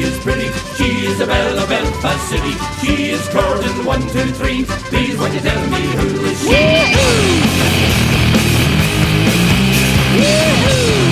is pretty, she is a Belle of Belfast City. She is curving 1, 2, 3. Please won't you tell me who is she? Woo-hoo! Woo-hoo!